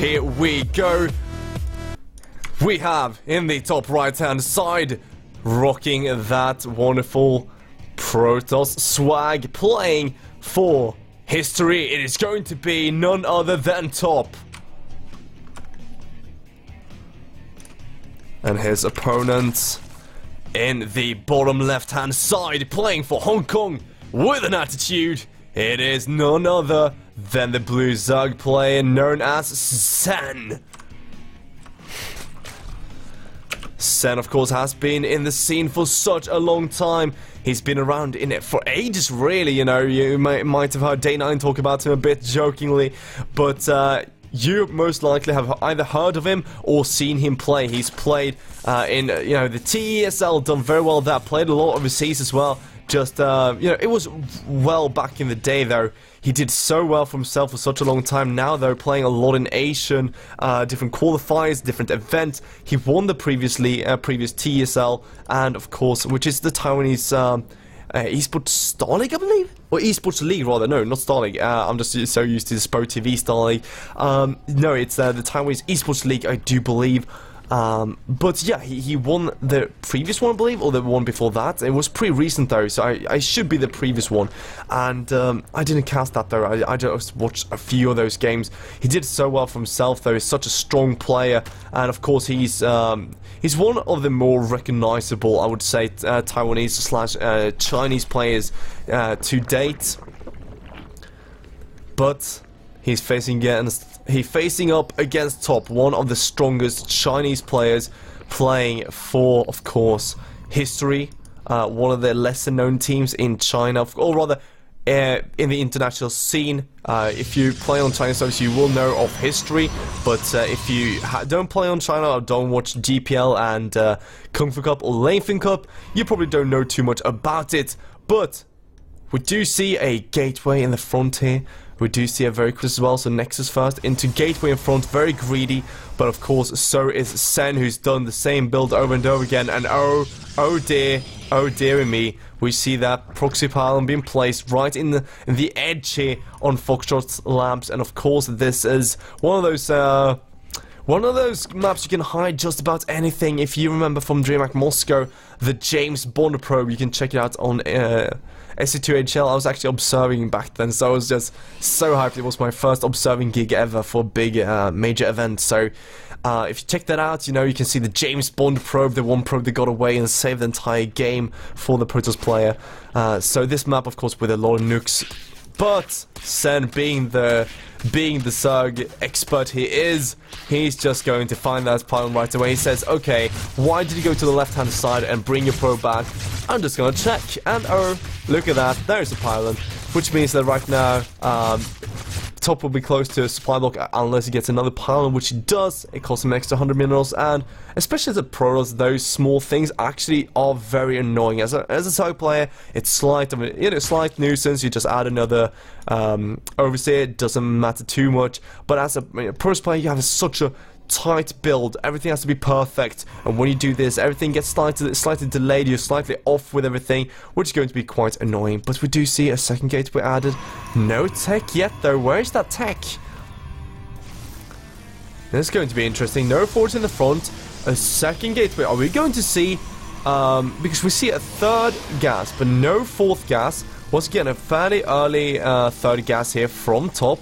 here we go. We have in the top right hand side, rocking that wonderful Protoss swag, playing for history. It is going to be none other than Top. And his opponent in the bottom left hand side, playing for Hong Kong with an attitude. It is none other than the blue Zerg player known as Sen. Sen, of course, has been in the scene for such a long time. He's been around in it for ages, really. You know, you might have heard Day9 talk about him a bit jokingly, but you most likely have either heard of him or seen him play. He's played in, you know, the TESL, done very well there, played a lot overseas as well. Just, you know, it was well back in the day, though. He did so well for himself for such a long time. Now, though, playing a lot in Asian, different qualifiers, different events. He won the previous TESL, and of course, which is the Taiwanese Esports Star League, I believe? Or Esports League, rather. No, not Star League. I'm just so used to the Spo TV Star League. No, it's the Taiwanese Esports League, I do believe. But yeah, he won the previous one, I believe, or the one before that. It was pretty recent, though, so I should be the previous one. And I didn't cast that, though. I just watched a few of those games. He did so well for himself, though. He's such a strong player, and of course he's one of the more recognizable, I would say, Taiwanese / Chinese players to date. But he's facing up against Top, one of the strongest Chinese players, playing for, of course, history, one of the lesser known teams in China, or rather in the international scene. If you play on China servers, you will know of history, but if you don't play on China or don't watch GPL and KungFuCup or KungFuCup, you probably don't know too much about it. But we do see a gateway in the front here. We do see a very close as well, so Nexus first into gateway in front, very greedy, but of course so is Sen, who's done the same build over and over again, and oh dear me, we see that proxy pylon being placed right in the edge here on Foxtrot's lamps, and of course this is one of those maps you can hide just about anything. If you remember from DreamHack Moscow, the James Bond probe, you can check it out on SC2HL. I was actually observing back then, so I was just so hyped. It was my first observing gig ever for a big major event. So if you check that out, you know, you can see the James Bond probe, the one probe that got away and saved the entire game for the Protoss player. So this map, of course, with a lot of nukes, but Sen, being the Zerg expert he is, he's just going to find that pylon right away. He says, okay, why did you go to the left hand side and bring your probe back? I'm just gonna check, and oh, look at that, there's a pylon, which means that right now Top will be close to a supply block unless he gets another pylon, which he does. It costs him an extra 100 minerals, and especially as a Protoss, those small things actually are very annoying. As a side player, it's slight nuisance. You just add another overseer, it doesn't matter too much. But as a Protoss player, you have such a tight build, everything has to be perfect, and when you do this, everything gets slightly delayed, you're slightly off with everything, which is going to be quite annoying. But we do see a second gateway added. No tech yet, though. Where is that tech? This is going to be interesting. No forts in the front, a second gateway. Are we going to see, because we see a third gas, but no fourth gas. Once again, a fairly early third gas here from Top.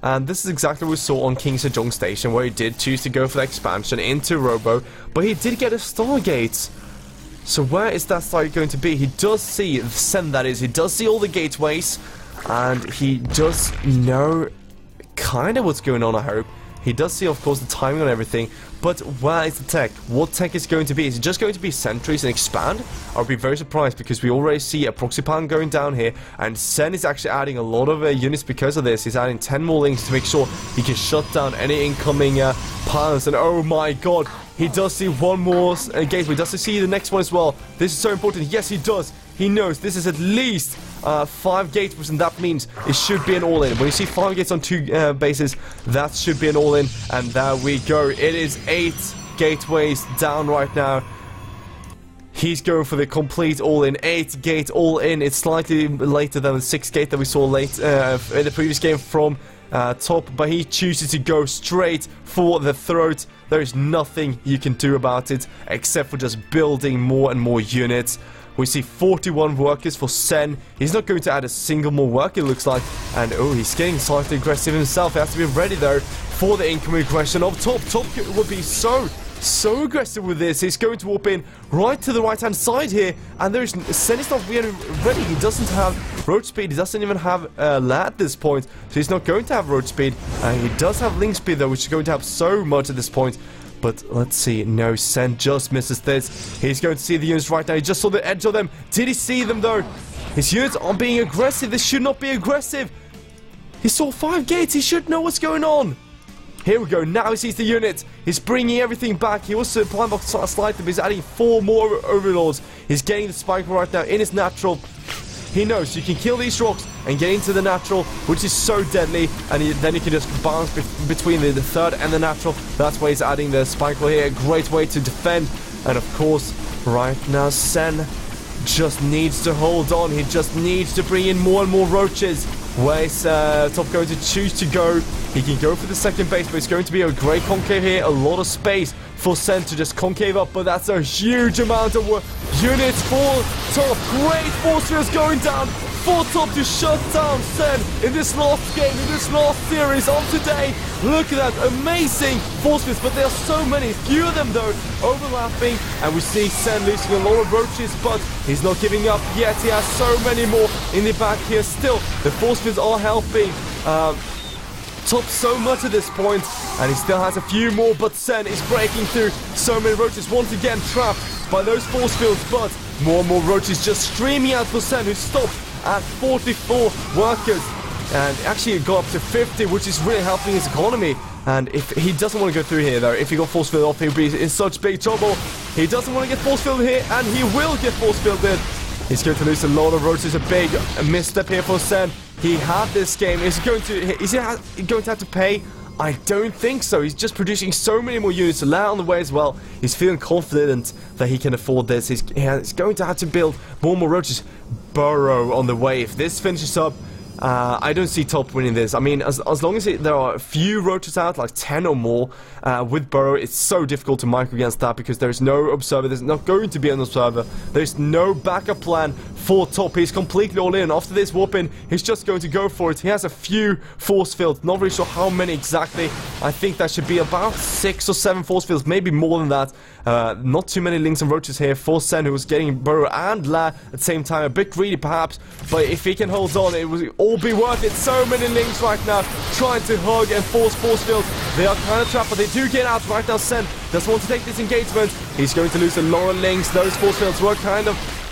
And this is exactly what we saw on King Sejong Station, where he did choose to go for the expansion into Robo, but he did get a Stargate. So where is that Stargate going to be? He does see, Sen that is, he does see all the gateways, and he does know kind of what's going on, I hope. He does see, of course, the timing on everything, but where is the tech? What tech is going to be? Is it just going to be sentries and expand? I'll be very surprised, because we already see a proxy pan going down here, and Sen is actually adding a lot of units because of this. He's adding 10 more links to make sure he can shut down any incoming pylons, and oh my god, he does see one more gateway. Does he see the next one as well? This is so important. Yes, he does. He knows this is at least 5 gateways, and that means it should be an all-in. When you see 5 gates on 2 bases, that should be an all-in, and there we go. It is 8 gateways down right now. He's going for the complete all-in, 8 gate all-in. It's slightly later than the 6 gate that we saw late in the previous game from top, but he chooses to go straight for the throat. There is nothing you can do about it except for just building more and more units. We see 41 workers for Sen. He's not going to add a single more worker, it looks like. And, oh, he's getting slightly aggressive himself. He has to be ready, though, for the incoming aggression of Top. Top would be so aggressive with this. He's going to warp in right to the right-hand side here. And Sen is not really ready. He doesn't have road speed. He doesn't even have La at this point. So he's not going to have road speed. He does have link speed, though, which is going to help so much at this point. But let's see. No, Sen just misses this. He's going to see the units right now. He just saw the edge of them. Did he see them, though? His units aren't being aggressive. This should not be aggressive. He saw 5 gates. He should know what's going on. Here we go. Now he sees the units. He's bringing everything back. He was supplying box slightly, but he's adding 4 more overlords. He's getting the spike right now in his natural. He knows you can kill these rocks and get into the natural, which is so deadly, and then you can just bounce between the third and the natural. That's why he's adding the spike here. A great way to defend. And of course, right now, Sen just needs to hold on. He just needs to bring in more and more roaches. Where is Top going to choose to go? He can go for the second base, but it's going to be a great concave here. A lot of space for Sen to just concave up, but that's a huge amount of units for Top. Great force fields going down for Top to shut down Sen in this last game, in this last series of today. Look at that, amazing force fields, but there are so many, few of them though, overlapping, and we see Sen losing a lot of roaches, but he's not giving up yet. He has so many more in the back here. Still, the force fields are helping Top so much at this point, and he still has a few more, but Sen is breaking through so many roaches, once again trapped by those force fields, but more and more roaches just streaming out for Sen, who stopped at 44 workers, and actually got up to 50, which is really helping his economy. And if he doesn't want to go through here, though, if he got force filled off, he'll be in such big trouble. He doesn't want to get force filled here, and he will get force filled in. He's going to lose a lot of roaches, a big misstep here for Sen. He had this game. Is he going to have to pay? I don't think so. He's just producing so many more units. La on the way as well. He's feeling confident that he can afford this. He's going to have to build more and more roaches. Burrow on the way. If this finishes up, I don't see Top winning this. I mean, as long as there are a few roaches out, like 10 or more, with Burrow, it's so difficult to micro against that because there's no observer. There's not going to be an observer. There's no backup plan for Top. He's completely all in. After this warp in, he's just going to go for it. He has a few force fields. Not really sure how many exactly. I think that should be about 6 or 7 force fields, maybe more than that. Not too many links and roaches here for Sen, who was getting Burrow and La at the same time. A bit greedy, perhaps, but if he can hold on, it will all be worth it. So many links right now, trying to hug and force fields. They are kind of trapped, but they do get out right now. Sen doesn't want to take this engagement. He's going to lose a lot of links. Those force fields were kind of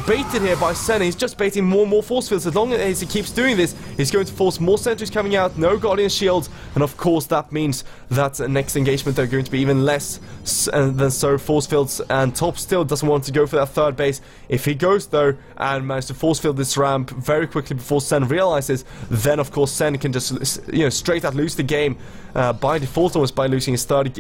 baited here by Sen. He's just baiting more and more force fields. As long as he keeps doing this, he's going to force more sentries coming out, no Guardian shields, and of course that means that next engagement they're going to be even less than so force fields, and Top still doesn't want to go for that third base. If he goes though and manages to force field this ramp very quickly before Sen realizes, then of course Sen can just straight out lose the game by default, almost by losing his third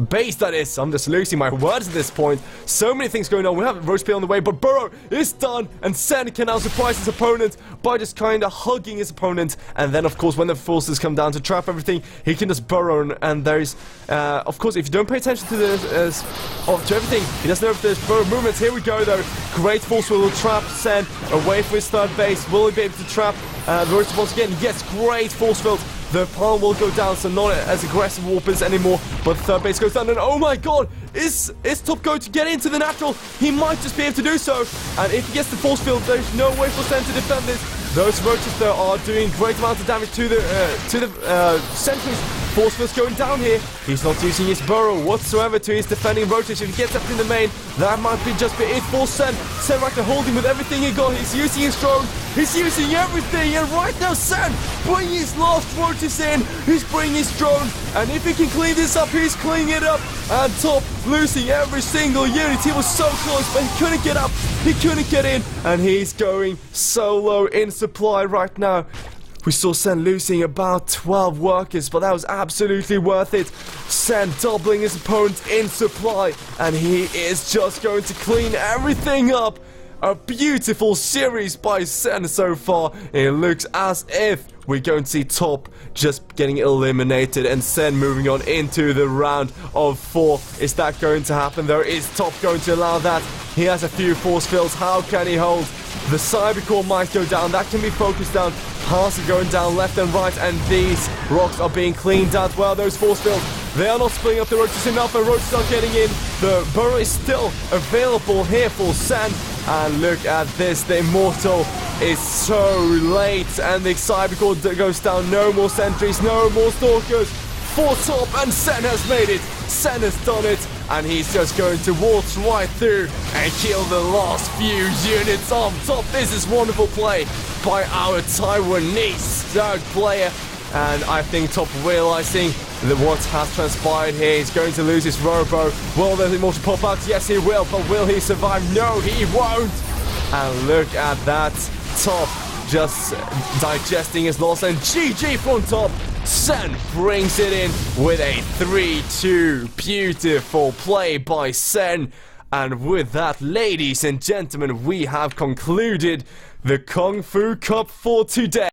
base, that is. I'm just losing my words at this point. So many things going on. We have Roach Peel on the way, but Burrow is done, and Sen can now surprise his opponent by just kind of hugging his opponent. And then, of course, when the forces come down to trap everything, he can just burrow. And there's, of course, if you don't pay attention to this, to everything, he doesn't know if there's burrow movements. Here we go, though. Great force will trap Sen away from his third base. Will he be able to trap the Roach once again? Yes, great force field. The pile will go down, so not as aggressive warpers anymore, but the third base goes down, and oh my god, is Top going to get into the natural? He might just be able to do so, and if he gets the force field, there's no way for Sen to defend this. Those roaches, though, are doing great amounts of damage to the sentries. Force field's going down here. He's not using his burrow whatsoever to his defending roaches. If he gets up in the main, that might be just be it for Sen. Sen right now holding with everything he got. He's using his drone. He's using everything, and right now Sen bringing his last roaches in. He's bringing his drone, and if he can clean this up, he's cleaning it up. And Top losing every single unit. He was so close, but he couldn't get up. He couldn't get in, and he's going so low in supply right now. We saw Sen losing about 12 workers, but that was absolutely worth it. Sen doubling his opponent in supply, and he is just going to clean everything up. A beautiful series by Sen so far. It looks as if we're going to see Top just getting eliminated and Sen moving on into the round of 4. Is that going to happen though? Is Top going to allow that? He has a few force fields. How can he hold? The Cybercore might go down. That can be focused down. Parsley going down left and right, and these rocks are being cleaned out. Well, those force fields, they are not splitting up the roaches enough, and roaches are getting in. The burrow is still available here for Sen. And look at this, the Immortal is so late, and the Cybercore goes down. No more sentries, no more stalkers for Top, and Sen has made it. Sen has done it, and he's just going to waltz right through and kill the last few units of Top. This is wonderful play by our Taiwanese third player, and I think Top realizing that what has transpired here, he's going to lose his Robo. Will the Immortal pop out? Yes, he will, but will he survive? No, he won't. And look at that, Top just digesting his loss, and GG from Top. Sen brings it in with a 3-2. Beautiful play by Sen. And with that, ladies and gentlemen, we have concluded the KungFuCup for today.